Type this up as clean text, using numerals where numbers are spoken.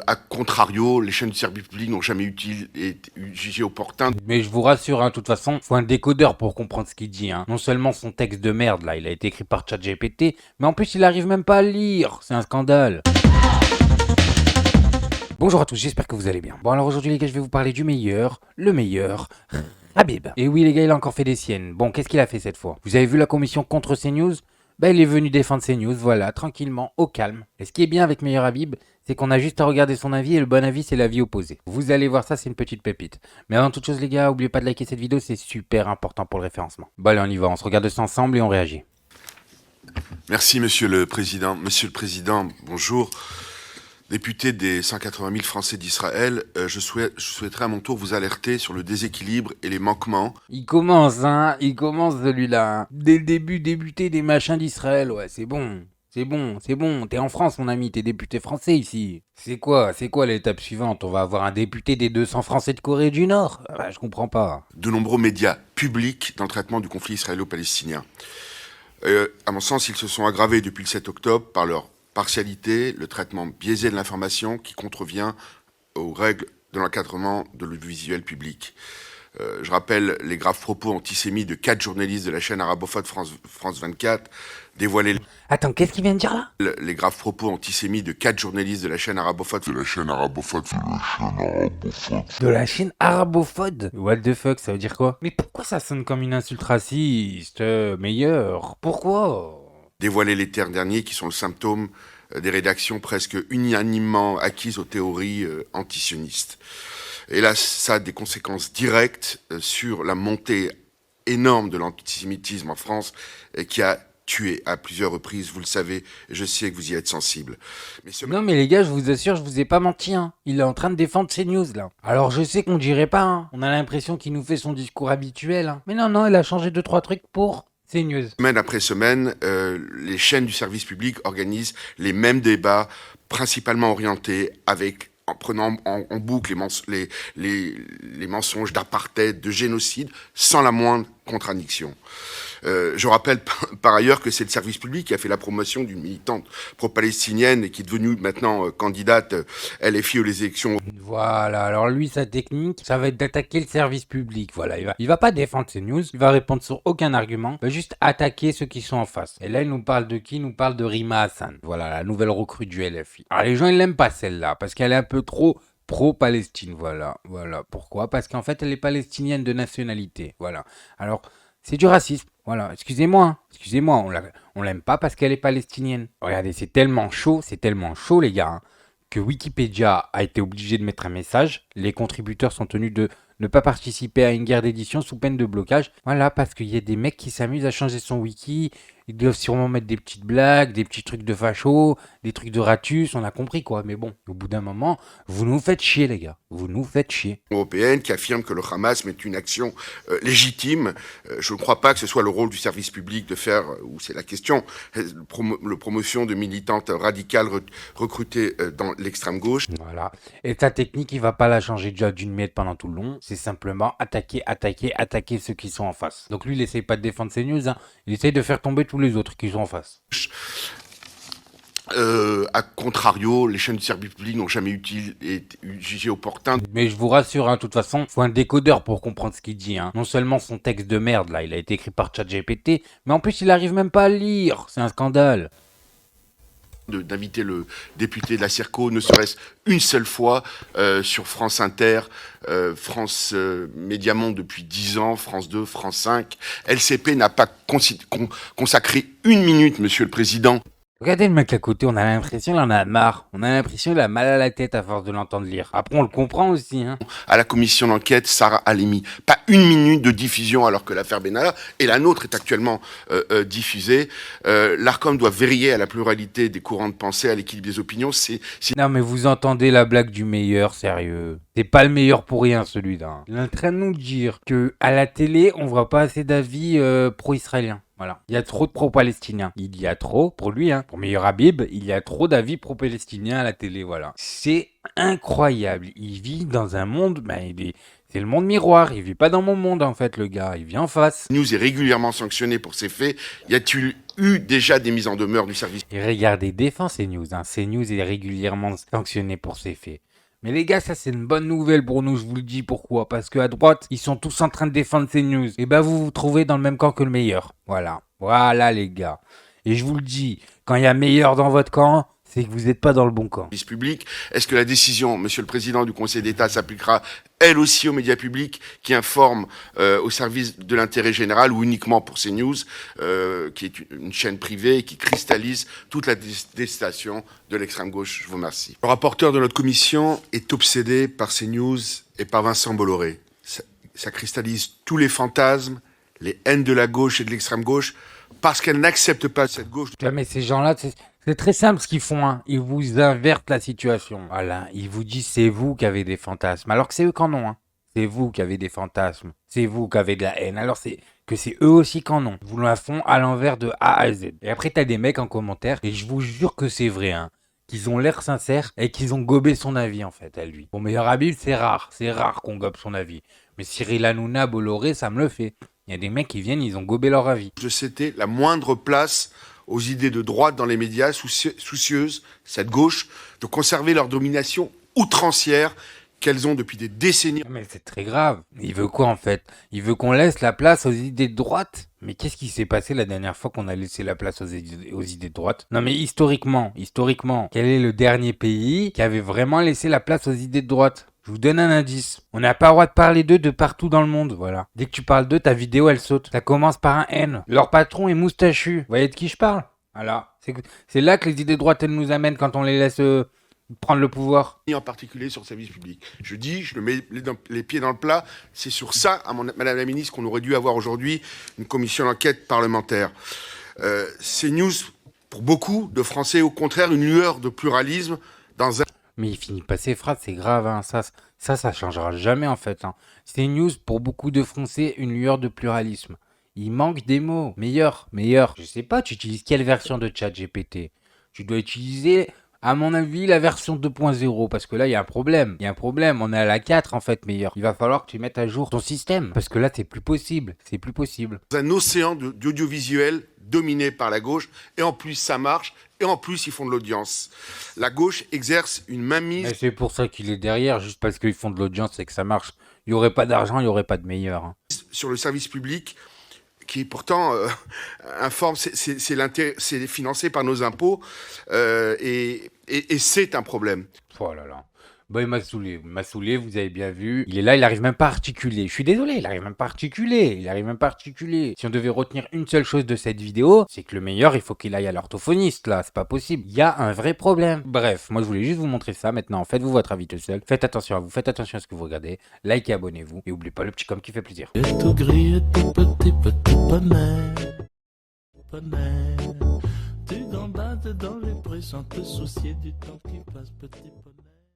A contrario, les chaînes du service public n'ont jamais jugé opportun. Mais je vous rassure, hein, de toute façon, faut un décodeur pour comprendre ce qu'il dit. Hein. Non seulement son texte de merde, là, il a été écrit par ChatGPT, mais en plus, il arrive même pas à le lire. C'est un scandale. Bonjour à tous, j'espère que vous allez bien. Bon, alors aujourd'hui, les gars, je vais vous parler du meilleur, le meilleur, Habib. Et oui, les gars, il a encore fait des siennes. Bon, qu'est-ce qu'il a fait cette fois? Vous avez vu la commission contre CNews? Bah, il est venu défendre CNews, voilà, tranquillement, au calme. Et ce qui est bien avec Meilleur Habib, c'est qu'on a juste à regarder son avis et le bon avis, c'est l'avis opposé. Vous allez voir ça, c'est une petite pépite. Mais avant toute chose, les gars, n'oubliez pas de liker cette vidéo, c'est super important pour le référencement. Bon, allez, on y va, on se regarde ça ensemble et on réagit. Merci, Monsieur le Président. Monsieur le Président, bonjour. Député des 180 000 Français d'Israël, je souhaiterais à mon tour vous alerter sur le déséquilibre et les manquements. Il commence celui-là. Dès le début, débuter des machins d'Israël, ouais, c'est bon. C'est bon, t'es en France mon ami, t'es député français ici. C'est quoi l'étape suivante? On va avoir un député des 200 Français de Corée du Nord? Bah, je comprends pas. De nombreux médias publics dans le traitement du conflit israélo-palestinien. À mon sens, ils se sont aggravés depuis le 7 octobre par leur partialité, le traitement biaisé de l'information qui contrevient aux règles de l'encadrement de l'audiovisuel public. Je rappelle les graves propos antisémites de 4 journalistes de la chaîne arabophone France 24, dévoilés. Attends, qu'est-ce qu'il vient de dire là? Les graves propos antisémites de 4 journalistes de la chaîne arabophone. De la chaîne arabophone? What the fuck, ça veut dire quoi? Mais pourquoi ça sonne comme une insulte raciste? Meilleur, pourquoi? Dévoiler les termes derniers qui sont le symptôme des rédactions presque unanimement acquises aux théories antisionistes. Et là, ça a des conséquences directes sur la montée énorme de l'antisémitisme en France qui a tué à plusieurs reprises, vous le savez, je sais que vous y êtes sensible. Non mais les gars, je vous assure, je vous ai pas menti, hein. Il est en train de défendre CNews là. Alors je sais qu'on dirait pas, hein. On a l'impression qu'il nous fait son discours habituel, hein. Mais non, il a changé 2-3 trucs pour CNews. Semaine après semaine, les chaînes du service public organisent les mêmes débats, principalement orientés en prenant en boucle les mensonges d'apartheid, de génocide, sans la moindre contradiction. Je rappelle par ailleurs que c'est le service public qui a fait la promotion d'une militante pro-palestinienne et qui est devenue maintenant candidate LFI aux élections. Voilà, alors lui, sa technique, ça va être d'attaquer le service public. Voilà, il va pas défendre ces news, il va répondre sur aucun argument, il va juste attaquer ceux qui sont en face. Et là, il nous parle de qui? Il nous parle de Rima Hassan. Voilà, la nouvelle recrue du LFI. Alors les gens, ils l'aiment pas celle-là, parce qu'elle est un peu trop pro-Palestine. Voilà. Pourquoi? Parce qu'en fait, elle est palestinienne de nationalité. Voilà. Alors, c'est du racisme. Voilà, excusez-moi, on l'aime pas parce qu'elle est palestinienne. Regardez, c'est tellement chaud, les gars, hein, que Wikipédia a été obligé de mettre un message. Les contributeurs sont tenus de ne pas participer à une guerre d'édition sous peine de blocage. Voilà, parce qu'il y a des mecs qui s'amusent à changer son wiki. Ils doivent sûrement mettre des petites blagues, des petits trucs de facho, des trucs de ratus, on a compris quoi. Mais bon, au bout d'un moment, vous nous faites chier les gars, vous nous faites chier. Européenne qui affirme que le Hamas met une action légitime. Je ne crois pas que ce soit le rôle du service public de faire, ou c'est la question, le promotion de militantes radicales recrutées dans l'extrême gauche. Voilà. Et ta technique, il va pas la changer déjà d'une miette pendant tout le long. C'est simplement attaquer ceux qui sont en face. Donc lui, il essaye pas de défendre ses news, hein. Il essaye de faire tomber tous les autres qui sont en face. A contrario, les chaînes du service public n'ont jamais jugé opportun. Mais je vous rassure, hein, de toute façon, faut un décodeur pour comprendre ce qu'il dit. Hein. Non seulement son texte de merde, là, il a été écrit par ChatGPT, mais en plus, il arrive même pas à le lire. C'est un scandale. D'inviter le député de la Circo, ne serait-ce une seule fois, sur France Inter, France Média Monde depuis 10 ans, France 2, France 5. LCP n'a pas consacré une minute, Monsieur le Président. Regardez le mec à côté, on a l'impression qu'il en a marre. On a l'impression qu'il a mal à la tête à force de l'entendre lire. Après, on le comprend aussi, hein. À la commission d'enquête, Sarah Halimi. Pas une minute de diffusion alors que l'affaire Benalla et la nôtre est actuellement diffusée. L'ARCOM doit veiller à la pluralité des courants de pensée, à l'équilibre des opinions. Non mais vous entendez la blague du meilleur, sérieux. C'est pas le meilleur pour rien celui-là. Il est en train de nous dire que à la télé, on voit pas assez d'avis pro-israéliens. Voilà. Il y a trop de pro-palestiniens. Il y a trop, pour lui, hein, pour Meilleur Habib, il y a trop d'avis pro-palestiniens à la télé, voilà. C'est incroyable. Il vit dans un monde, C'est le monde miroir, il vit pas dans mon monde en fait le gars, il vit en face. CNews est régulièrement sanctionné pour ces faits. Y a-t-il eu déjà des mises en demeure du service? Et regardez, défend CNews, hein. CNews est régulièrement sanctionné pour ses faits. Mais les gars, ça c'est une bonne nouvelle pour nous, je vous le dis pourquoi. Parce qu'à droite, ils sont tous en train de défendre CNews. Et bah vous vous trouvez dans le même camp que le meilleur. Voilà. Voilà les gars. Et je vous le dis, quand il y a meilleur dans votre camp, c'est que vous n'êtes pas dans le bon camp. Service public. Est-ce que la décision, Monsieur le Président du Conseil d'État, s'appliquera elle aussi aux médias publics qui informent au service de l'intérêt général ou uniquement pour CNews, qui est une chaîne privée et qui cristallise toute la détestation de l'extrême gauche? Je vous remercie. Le rapporteur de notre commission est obsédé par CNews et par Vincent Bolloré. Ça cristallise tous les fantasmes, les haines de la gauche et de l'extrême gauche, parce qu'elle n'accepte pas cette gauche. Ouais, mais ces gens-là, c'est très simple ce qu'ils font. Hein. Ils vous invertent la situation. Voilà. Ils vous disent c'est vous qui avez des fantasmes. Alors que c'est eux qui en ont. Hein. C'est vous qui avez des fantasmes. C'est vous qui avez de la haine. Alors c'est eux aussi qui en ont. Ils vous la font à l'envers de A à Z. Et après, t'as des mecs en commentaire. Et je vous jure que c'est vrai. Hein. Qu'ils ont l'air sincères et qu'ils ont gobé son avis en fait à lui. Mon meilleur habile, c'est rare. C'est rare qu'on gobe son avis. Mais Cyril Hanouna, Bolloré, ça me le fait. Il y a des mecs qui viennent, ils ont gobé leur avis. De céder la moindre place aux idées de droite dans les médias, soucieuses, cette gauche, de conserver leur domination outrancière qu'elles ont depuis des décennies. Mais c'est très grave. Il veut quoi en fait? Il veut qu'on laisse la place aux idées de droite? Mais qu'est-ce qui s'est passé la dernière fois qu'on a laissé la place aux idées de droite? Non mais historiquement, quel est le dernier pays qui avait vraiment laissé la place aux idées de droite? Je vous donne un indice. On n'a pas le droit de parler d'eux de partout dans le monde, voilà. Dès que tu parles d'eux, ta vidéo elle saute. Ça commence par un N. Leur patron est moustachu. Vous voyez de qui je parle? Voilà. C'est là que les idées de droite elles nous amènent quand on les laisse prendre le pouvoir. En particulier sur le service public. Je le mets les pieds dans le plat, c'est sur ça, Madame la Ministre, qu'on aurait dû avoir aujourd'hui une commission d'enquête parlementaire. CNews, pour beaucoup de Français, au contraire, une lueur de pluralisme dans un... Mais il finit pas ses phrases, c'est grave, hein. Ça changera jamais en fait. Hein. CNews, pour beaucoup de Français, une lueur de pluralisme. Il manque des mots. Meilleur. Je sais pas, tu utilises quelle version de ChatGPT? Tu dois utiliser, à mon avis, la version 2.0, parce que là, il y a un problème. On est à la 4 en fait, meilleur. Il va falloir que tu mettes à jour ton système, parce que là, c'est plus possible. Un océan d'audiovisuel dominé par la gauche, et en plus ça marche, et en plus ils font de l'audience. La gauche exerce une mainmise... Et c'est pour ça qu'il est derrière, juste parce qu'ils font de l'audience et que ça marche. Il n'y aurait pas d'argent, il n'y aurait pas de meilleur. Hein. Sur le service public, qui est pourtant informe, c'est financé par nos impôts, et c'est un problème. Oh là là. Bah, il m'a saoulé, vous avez bien vu. Il est là, il arrive même pas à articuler. Je suis désolé, il arrive même pas à articuler. Si on devait retenir une seule chose de cette vidéo, c'est que le meilleur, il faut qu'il aille à l'orthophoniste, là. C'est pas possible. Il y a un vrai problème. Bref, moi, je voulais juste vous montrer ça. Maintenant, faites-vous votre avis tout seul. Faites attention à vous, faites attention à ce que vous regardez. Likez, abonnez-vous. Et n'oubliez pas le petit com qui fait plaisir. Et tout gris et tout petit poney. Tu gambades dans les prés sans te soucier du temps qui passe, petit poney.